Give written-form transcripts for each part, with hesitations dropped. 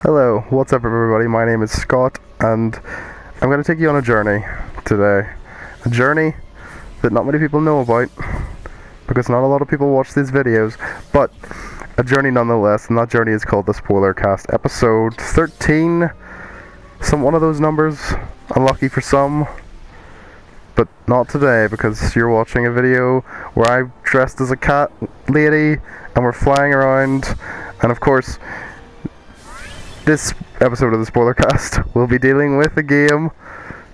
Hello, what's up everybody? My name is Scott and I'm going to take you on a journey today. A journey that not many people know about because not a lot of people watch these videos, but a journey nonetheless, and that journey is called the SpoilerCast, episode 13. One of those numbers, unlucky for some, but not today because you're watching a video where I'm dressed as a cat lady and we're flying around, and of course this episode of the SpoilerCast will be dealing with a game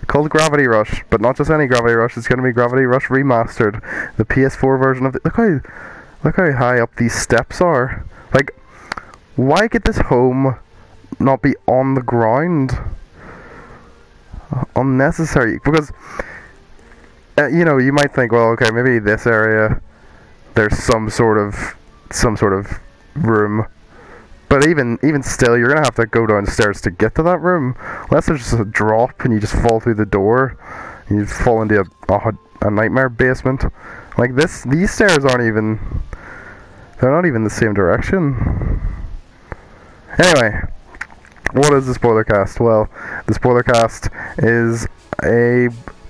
called Gravity Rush, but not just any Gravity Rush. It's going to be Gravity Rush Remastered, the PS4 version of it. Look how high up these steps are. Like, why could this home not be on the ground? Unnecessary, because you know, you might think, well, okay, maybe this area there's some sort of room. But even still, you're going to have to go downstairs to get to that room. Unless there's just a drop and you just fall through the door. And you fall into a nightmare basement. Like these stairs aren't even... They're not even the same direction. Anyway, what is the SpoilerCast? Well, the SpoilerCast is a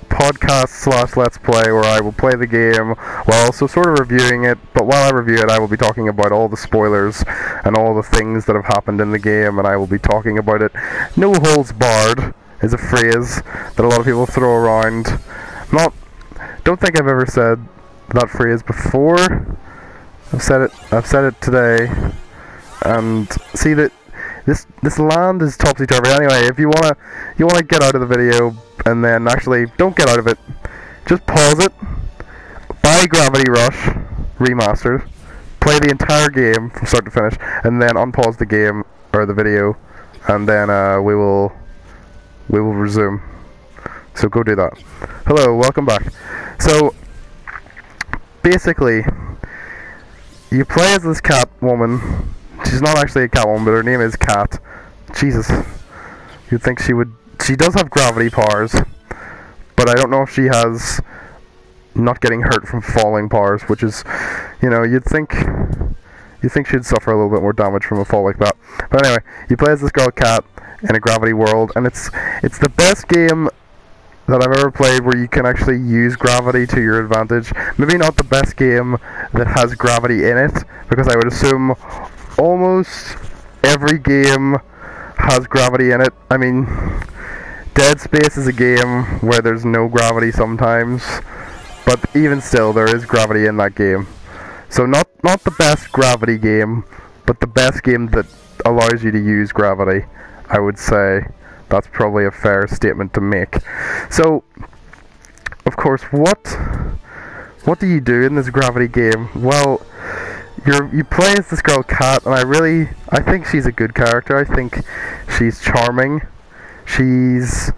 podcast / let's play where I will play the game while also sort of reviewing it, but while I review it I will be talking about all the spoilers and all the things that have happened in the game, and I will be talking about it. No holds barred is a phrase that a lot of people throw around. Don't think I've ever said that phrase before. I've said it today, and see that this land is topsy-turvy. Anyway, if you wanna get out of the video, and then actually don't get out of it, just pause it, buy Gravity Rush Remastered, play the entire game from start to finish, and then unpause the game or the video, and then we will resume. So go do that. Hello, welcome back. So basically, you play as this cat woman. She's not actually a cat woman, but her name is Cat. Jesus, you'd think she would. She does have gravity powers, but I don't know if she has not getting hurt from falling powers, which is, you know, you'd think she'd suffer a little bit more damage from a fall like that. But anyway, you play as this girl Cat in a gravity world, and it's the best game that I've ever played where you can actually use gravity to your advantage. Maybe not the best game that has gravity in it, because I would assume almost every game has gravity in it. I mean, Dead Space is a game where there's no gravity sometimes, but even still there is gravity in that game. So not the best gravity game, but the best game that allows you to use gravity. I would say that's probably a fair statement to make. So, of course, what do you do in this gravity game? Well, you play as this girl Cat, and I think she's a good character. I think she's charming. She's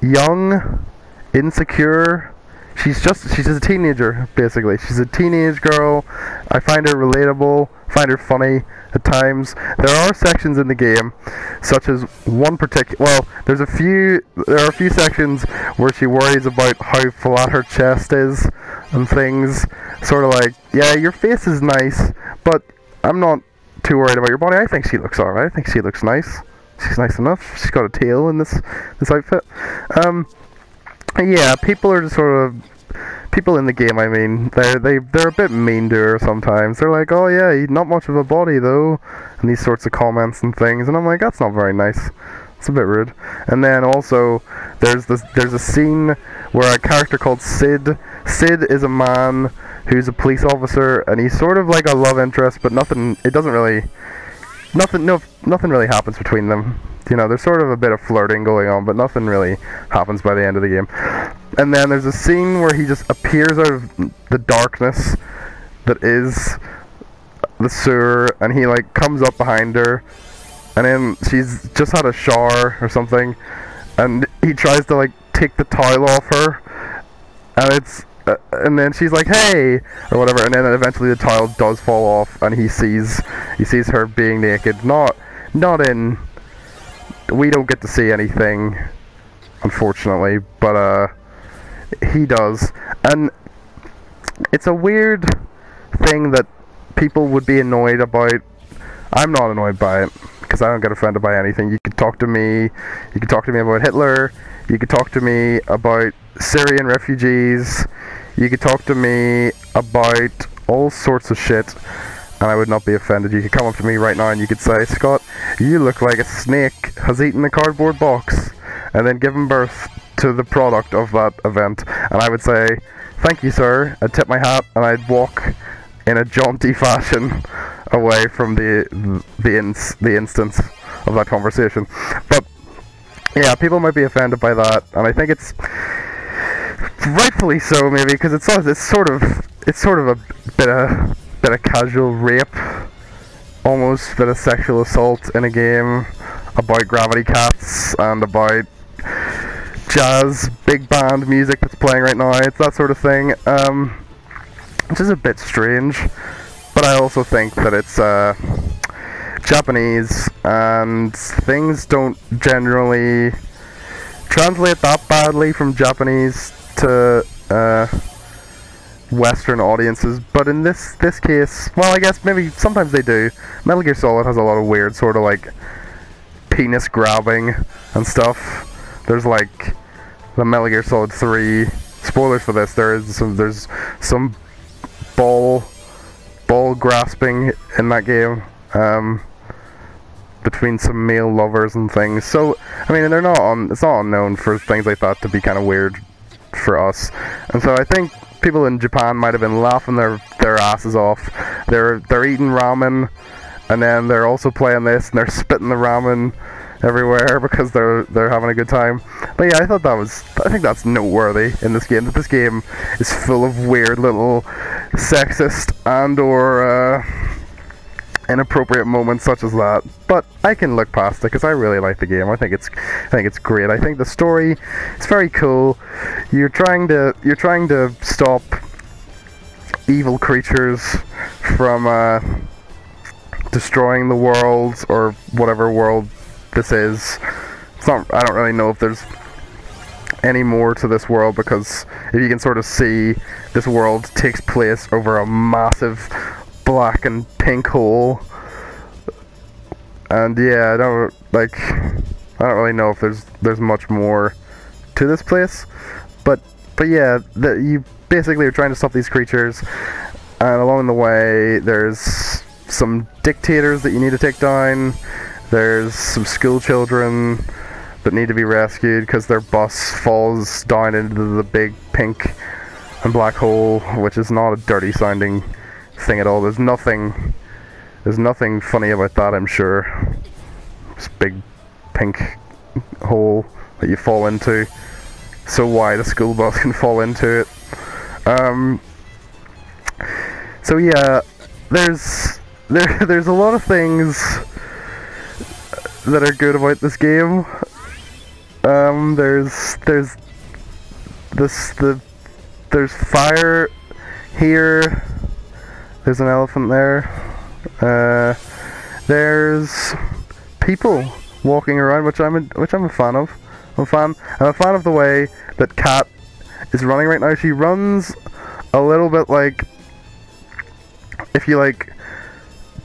young, insecure. She's a teenager, basically. She's a teenage girl. I find her relatable, find her funny at times. There are sections in the game, such as one particular... Well, there are a few sections where she worries about how flat her chest is and things. Sort of like, yeah, your face is nice, but I'm not too worried about your body. I think she looks alright. I think she looks nice. She's nice enough. She's got a tail in this outfit. Yeah, people are just sort of... People in the game, I mean, they're a bit mean to her sometimes. They're like, oh yeah, not much of a body though, and these sorts of comments and things, and I'm like, that's not very nice. It's a bit rude. And then also, there's a scene where a character called Sid is a man who's a police officer, and he's sort of like a love interest, but nothing really happens between them. You know, there's sort of a bit of flirting going on, but nothing really happens by the end of the game. And then there's a scene where he just appears out of the darkness that is the sewer, and he like comes up behind her, and then she's just had a shower or something, and he tries to like take the towel off her, and then she's like, hey, or whatever, and then eventually the towel does fall off, and he sees her being naked. Not in... We don't get to see anything, unfortunately, but he does. And it's a weird thing that people would be annoyed about. I'm not annoyed by it, because I don't get offended by anything. You could talk to me, you could talk to me about Hitler, you could talk to me about Syrian refugees, you could talk to me about all sorts of shit, and I would not be offended. You could come up to me right now and you could say, Scott, you look like a snake has eaten a cardboard box and then given birth to the product of that event. And I would say, thank you, sir. I'd tip my hat and I'd walk in a jaunty fashion away from the instance of that conversation. But yeah, people might be offended by that, and I think it's rightfully so, maybe, because it's sort of a bit of casual rape, almost a bit of sexual assault in a game about gravity cats and about jazz big band music that's playing right now. It's that sort of thing, which is a bit strange. But I also think that it's Japanese, and things don't generally translate that badly from Japanese to Western audiences. But in this case, well, I guess maybe sometimes they do. Metal Gear Solid has a lot of weird sort of like penis grabbing and stuff. There's like the Metal Gear Solid 3 spoilers for this. There's some ball grasping in that game between some male lovers and things. So I mean, it's not unknown for things like that to be kind of weird for us. And so I think people in Japan might have been laughing their asses off. They're eating ramen, and then they're also playing this, and they're spitting the ramen everywhere because they're having a good time. But yeah, I think that's noteworthy in this game, that this game is full of weird little sexist and or inappropriate moments such as that. But I can look past it because I really like the game. I think it's great. I think the story is very cool. You're trying to stop evil creatures from destroying the world, or whatever world this is. I don't really know if there's any more to this world, because if you can sort of see, this world takes place over a massive black and pink hole, and yeah, I don't really know if there's much more to this place, but yeah, you basically are trying to stop these creatures, and along the way there's some dictators that you need to take down. There's some school children that need to be rescued because their bus falls down into the big pink and black hole, which is not a dirty sounding thing at all. There's nothing funny about that, I'm sure. This big pink hole that you fall into, so wide a school bus can fall into it. So yeah, there's a lot of things that are good about this game. There's fire here. There's an elephant there. There's people walking around, which I'm a fan of. I'm a fan of the way that Kat is running right now. She runs a little bit like if you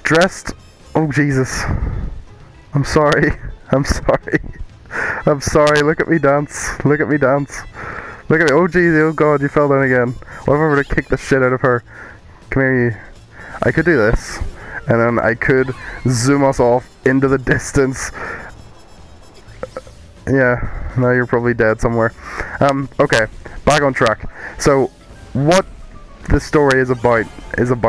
dressed. Oh Jesus! I'm sorry. Look at me dance. Look at me. Oh geez, oh god, you fell down again. What if I were to kick the shit out of her? Come here, you. I could do this, and then I could zoom us off into the distance. Yeah, now you're probably dead somewhere. Okay, back on track. So, what the story is about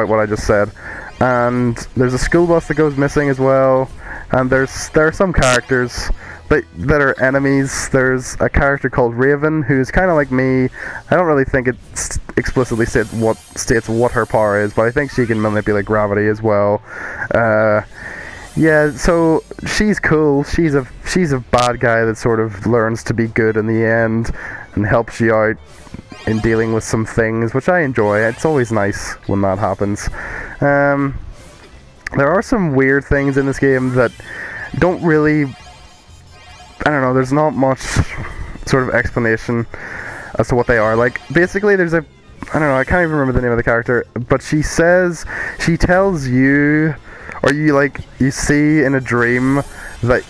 what I just said. And there's a school bus that goes missing as well. And there are some characters that are enemies. There's a character called Raven, who's kind of like me. I don't really think it explicitly states what her power is, but I think she can manipulate gravity as well. Yeah, so she's cool. She's a bad guy that sort of learns to be good in the end and helps you out in dealing with some things, which I enjoy. It's always nice when that happens. There are some weird things in this game that don't really, I don't know, there's not much sort of explanation as to what they are. Like, basically there's a I don't know, I can't even remember the name of the character, but she tells you, or you see in a dream that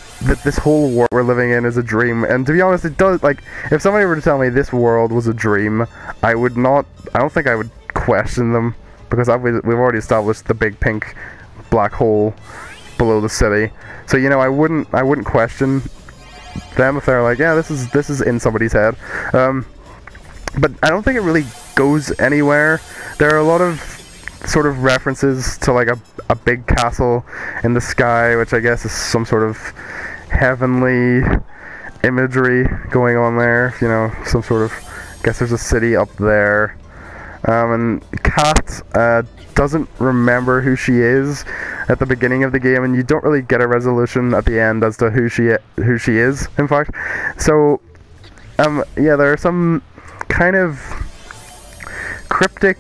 this whole world we're living in is a dream. And to be honest, it does, like, if somebody were to tell me this world was a dream, I don't think I would question them, because we've already established the big pink black hole below the city. So, you know, I wouldn't question them if they're like, yeah, this is in somebody's head. But I don't think it really goes anywhere. There are a lot of sort of references to like a big castle in the sky, which I guess is some sort of heavenly imagery going on there. You know, some sort of, I guess there's a city up there. And Kat doesn't remember who she is at the beginning of the game, and you don't really get a resolution at the end as to who she is, in fact. So yeah, there are some kind of cryptic,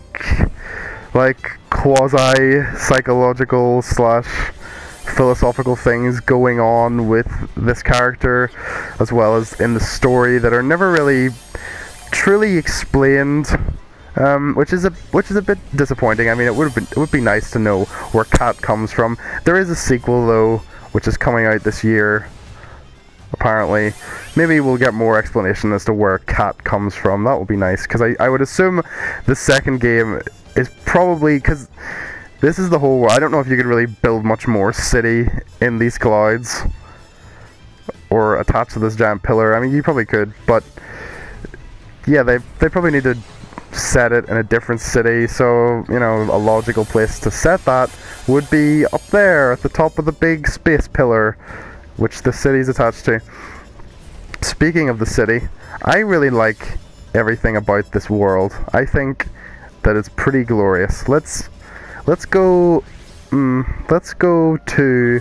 like, quasi-psychological / philosophical things going on with this character, as well as in the story, that are never really truly explained, which is a bit disappointing. I mean, it would be nice to know where Kat comes from. There is a sequel though, which is coming out this year, apparently. Maybe we'll get more explanation as to where Kat comes from. That would be nice, because I would assume the second game is probably, because this is the whole world. I don't know if you could really build much more city in these clouds, or attach to this giant pillar. I mean, you probably could, but yeah, they probably need to set it in a different city. So, you know, a logical place to set that would be up there at the top of the big space pillar, which the city's attached to. Speaking of the city, I really like everything about this world. I think that it's pretty glorious. Let's go to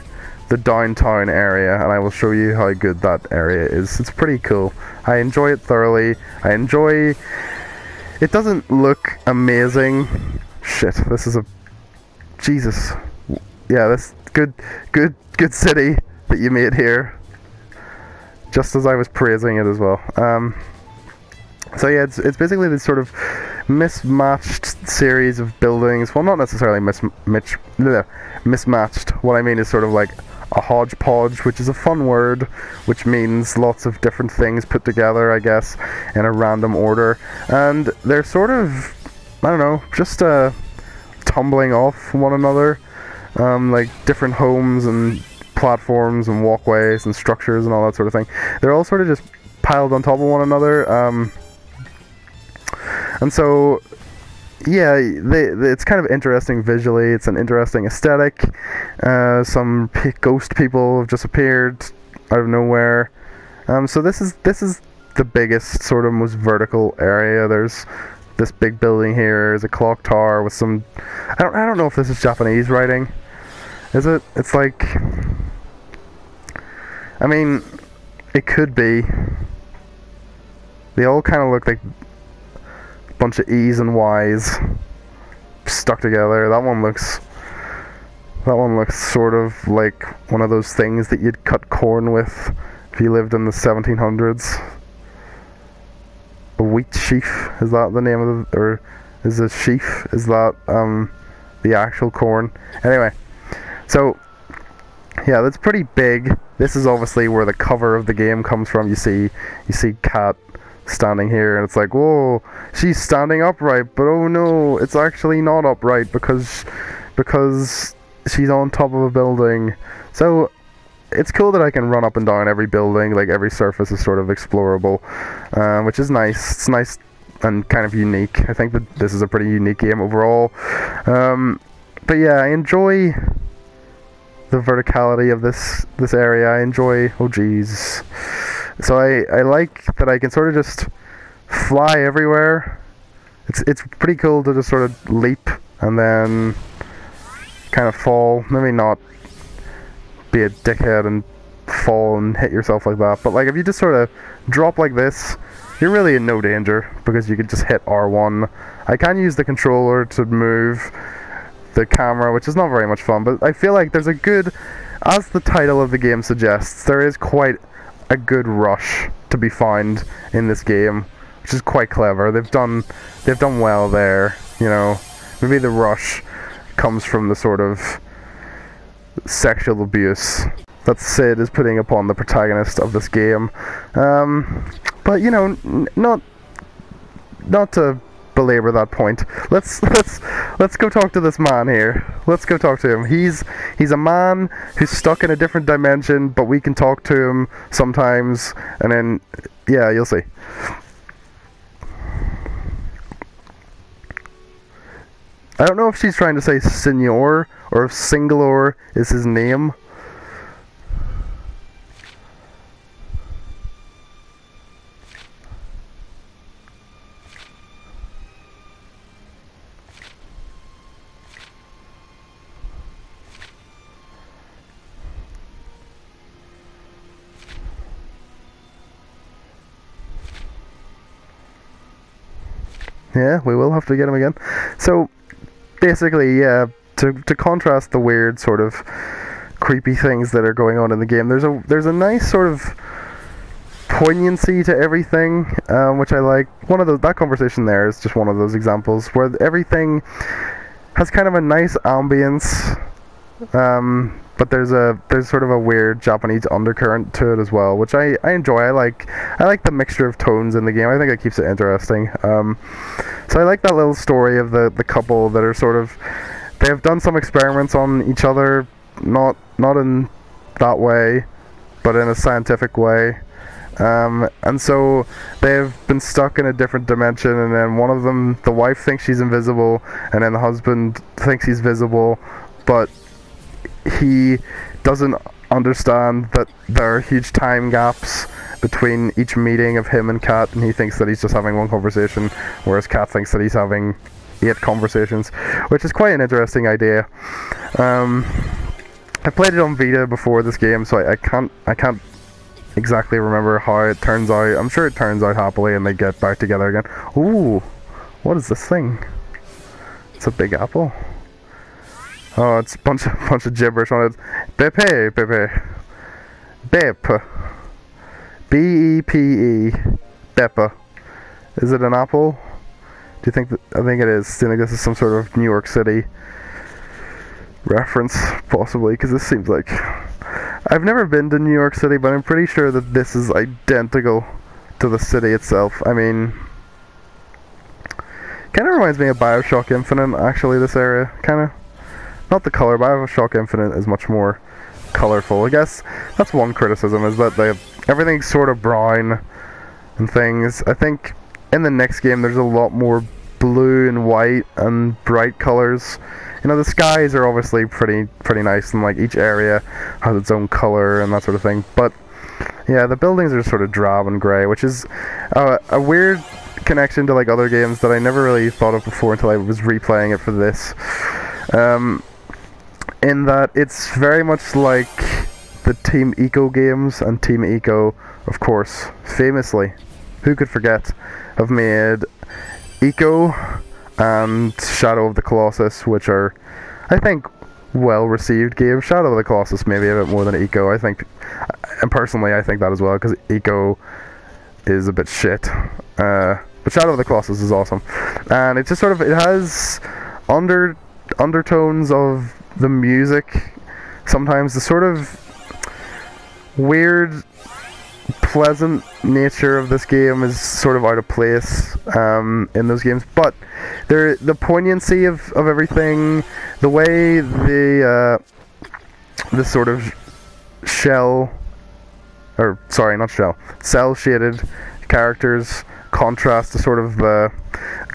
the downtown area, and I will show you how good that area is. It's pretty cool. I enjoy it thoroughly. It doesn't look amazing. Shit, this is a... Jesus. Yeah, this good city that you made here. Just as I was praising it as well. So yeah, it's basically this sort of mismatched series of buildings. Well, not necessarily mismatched. What I mean is sort of like a hodgepodge, which is a fun word, which means lots of different things put together, I guess, in a random order. And they're sort of, I don't know, just tumbling off one another. Like different homes and platforms and walkways and structures and all that sort of thing. They're all sort of just piled on top of one another. And so, yeah, it's kind of interesting visually. It's an interesting aesthetic. Some ghost people have just appeared out of nowhere. So this is the biggest, sort of most vertical area. There's this big building here. There's a clock tower with some... I don't know if this is Japanese writing. Is it? It's like... I mean, it could be. They all kind of look like a bunch of E's and Y's stuck together. That one looks sort of like one of those things that you'd cut corn with if you lived in the 1700s. A wheat sheaf, is that the name of the... or is a sheaf, is that the actual corn? Anyway, so yeah, that's pretty big. This is obviously where the cover of the game comes from. You see Kat standing here, and it's like, whoa, she's standing upright, but oh no, it's actually not upright because she's on top of a building. So it's cool that I can run up and down every building. Like, every surface is sort of explorable, which is nice. It's nice and kind of unique. I think that this is a pretty unique game overall. But yeah, I enjoy the verticality of this area. I enjoy... oh jeez. So I like that I can sort of just fly everywhere. It's pretty cool to just sort of leap and then kind of fall. Maybe not be a dickhead and fall and hit yourself like that, but like if you just sort of drop like this, you're really in no danger because you can just hit R1. I can use the controller to move the camera, which is not very much fun, but I feel like there's a good, as the title of the game suggests, there is quite a good rush to be found in this game which is quite clever. They've done well there, you know. Maybe the rush comes from the sort of sexual abuse that Sid is putting upon the protagonist of this game. But you know, not to belabor that point. Let's go talk to this man here. Let's go talk to him. He's a man who's stuck in a different dimension, but we can talk to him sometimes, and then yeah, you'll see. I don't know if she's trying to say Senor or if Singalore is his name. Yeah, we will have to get him again. So basically, yeah, to contrast the weird sort of creepy things that are going on in the game, there's a nice sort of poignancy to everything, which I like. That conversation there is just one of those examples where everything has kind of a nice ambience, but there's sort of a weird Japanese undercurrent to it as well, which I enjoy. I like the mixture of tones in the game. I think it keeps it interesting. So I like that little story of the couple that are sort of, they have done some experiments on each other, not in that way, but in a scientific way. And so they've been stuck in a different dimension, and then one of them, the wife thinks she's invisible, and then the husband thinks he's visible, but he doesn't understand that there are huge time gaps between each meeting of him and Kat, and he thinks that he's just having one conversation, whereas Kat thinks that he's having 8 conversations, which is quite an interesting idea. I played it on Vita before this game, so I can't exactly remember how it turns out. I'm sure it turns out happily and they get back together again. Ooh, what is this thing? It's a big apple. Oh, it's a bunch of gibberish on it. Bepe, Bepe. B-E-P-E. Bepe. Is it an apple? Do you think I think it is. Do you think this is some sort of New York City reference? Possibly, because this seems like... I've never been to New York City, but I'm pretty sure that this is identical to the city itself. I mean... kind of reminds me of Bioshock Infinite, actually, this area. Kind of. Not the color. Bioshock Infinite is much more colorful. I guess that's one criticism, is that everything's sort of brown and things. I think in the next game there's a lot more blue and white and bright colors. You know, the skies are obviously pretty nice, and like each area has its own color and that sort of thing. But yeah, the buildings are sort of drab and grey, which is a weird connection to like other games that I never really thought of before until I was replaying it for this. In that it's very much like the Team Ico games, and Team Ico, of course, famously, who could forget, have made Ico and Shadow of the Colossus, which are, I think, well-received games. Shadow of the Colossus maybe a bit more than Ico, I think, and personally I think that as well, because Ico is a bit shit. But Shadow of the Colossus is awesome, and it just sort of, it has undertones of the music, sometimes the sort of weird, pleasant nature of this game is sort of out of place in those games, but the poignancy of everything, the way the sort of cell shaded characters contrast to sort of the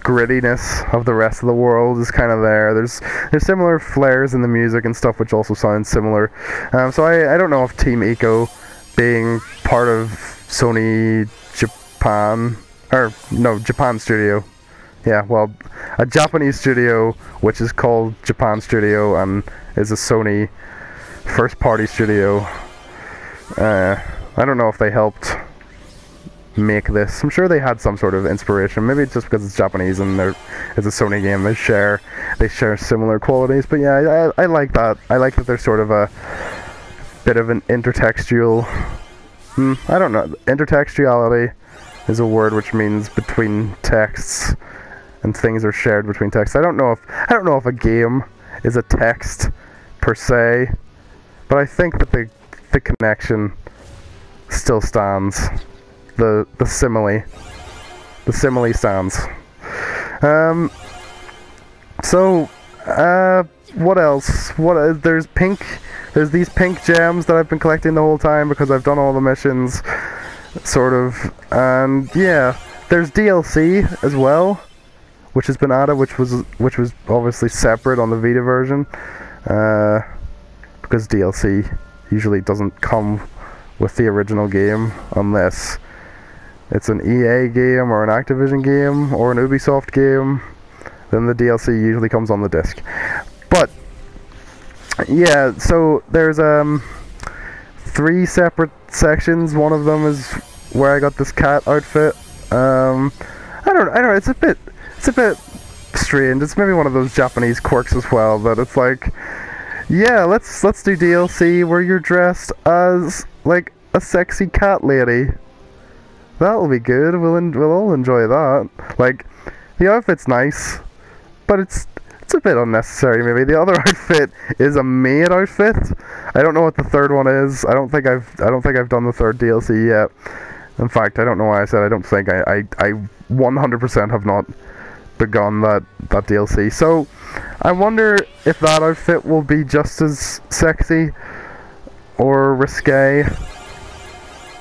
grittiness of the rest of the world is kind of there. There's similar flares in the music and stuff, which also sounds similar. So I don't know if Team Ico, being part of Sony Japan, or no, Japan Studio. Yeah, well, a Japanese studio which is called Japan Studio and is a Sony first-party studio. I don't know if they helped make this. I'm sure they had some sort of inspiration. Maybe it's just because it's Japanese and it's a Sony game. They share similar qualities. But yeah, I like that. I like that there's sort of a bit of an intertextual. I don't know, intertextuality is a word which means between texts, and things are shared between texts. I don't know if a game is a text per se, but I think that the connection still stands. The simile stands. What else? There's these pink gems that I've been collecting the whole time because I've done all the missions, sort of. And yeah, there's DLC as well, which has been added, which was obviously separate on the Vita version, because DLC usually doesn't come with the original game unless it's an EA game or an Activision game or an Ubisoft game. Then the DLC usually comes on the disc. But yeah, so there's 3 separate sections. One of them is where I got this cat outfit. I don't know. It's a bit strange. It's maybe one of those Japanese quirks as well. That it's like, yeah, let's do DLC where you're dressed as like a sexy cat lady. That'll be good. We'll all enjoy that. Like, the outfit's nice, but it's a bit unnecessary maybe. The other outfit is a maid outfit. I don't know what the third one is. I don't think I've done the third DLC yet. In fact, I don't know why I said I don't think. I 100% have not begun that DLC. So I wonder if that outfit will be just as sexy or risque.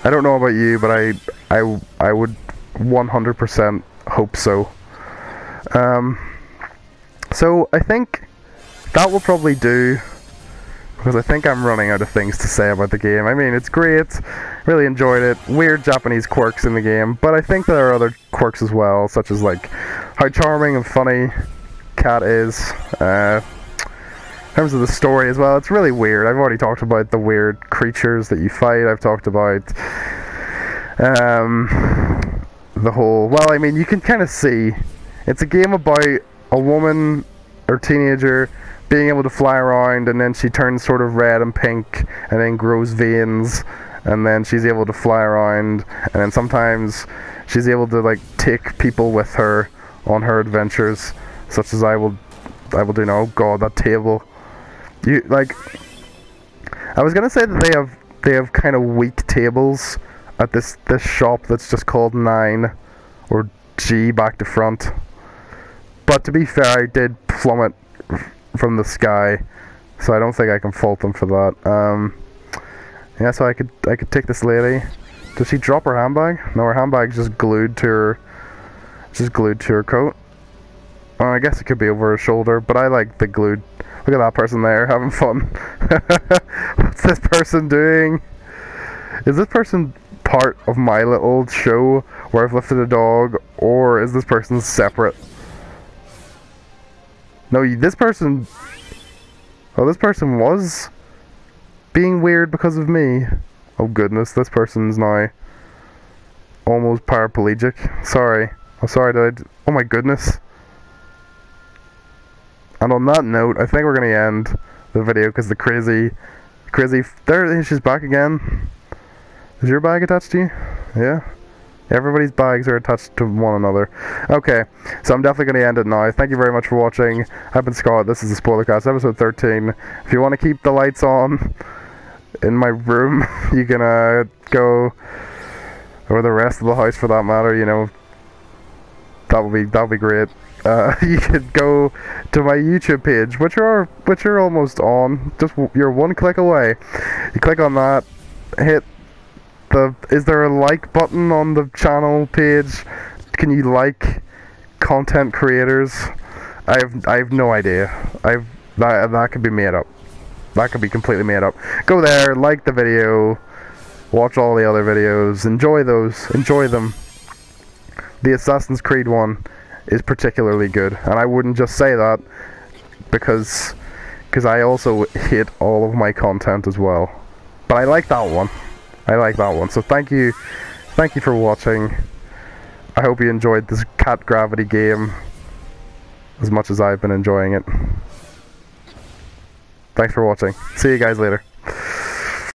I don't know about you, but I would 100% hope so. So I think that will probably do, because I think I'm running out of things to say about the game. I mean, it's great, really enjoyed it, weird Japanese quirks in the game, but I think there are other quirks as well, such as like how charming and funny Cat is. In terms of the story as well, it's really weird. I've already talked about the weird creatures that you fight. I've talked about the whole, well, I mean, you can kind of see it's a game about a woman or teenager being able to fly around, and then she turns sort of red and pink and then grows veins, and then she's able to fly around, and then sometimes she's able to like take people with her on her adventures, such as I will do now. Oh god, that table. You like, I was gonna say that they have kind of weak tables at this shop that's just called 9 or G back to front. But to be fair, I did plummet from the sky, so I don't think I can fault them for that. Yeah, so I could take this lady. Does she drop her handbag? No, her handbag's just glued to her coat. Oh, I guess it could be over her shoulder, but I like the glued. Look at that person there, having fun. What's this person doing? Is this person part of my little show where I've lifted a dog, or is this person separate? No, this person... Oh, this person was being weird because of me. Oh goodness, this person's now almost paraplegic. Sorry. I'm sorry, oh my goodness. And on that note, I think we're going to end the video because the crazy... There, she's back again. Is your bag attached to you? Yeah? Everybody's bags are attached to one another. Okay, so I'm definitely going to end it now. Thank you very much for watching. I've been Scott. This is the SpoilerCast, episode 13. If you want to keep the lights on in my room, you can go, or the rest of the house for that matter, you know, that'll be great. You could go to my YouTube page, which are almost on. Just you're one click away. You click on that, hit the. Is there a like button on the channel page? Can you like content creators? I have no idea. That could be made up. That could be completely made up. Go there, like the video, watch all the other videos, enjoy those, enjoy them. The Assassin's Creed one is particularly good, and I wouldn't just say that because I also hate all of my content as well. But I like that one. I like that one. So thank you for watching. I hope you enjoyed this cat gravity game as much as I've been enjoying it. Thanks for watching. See you guys later.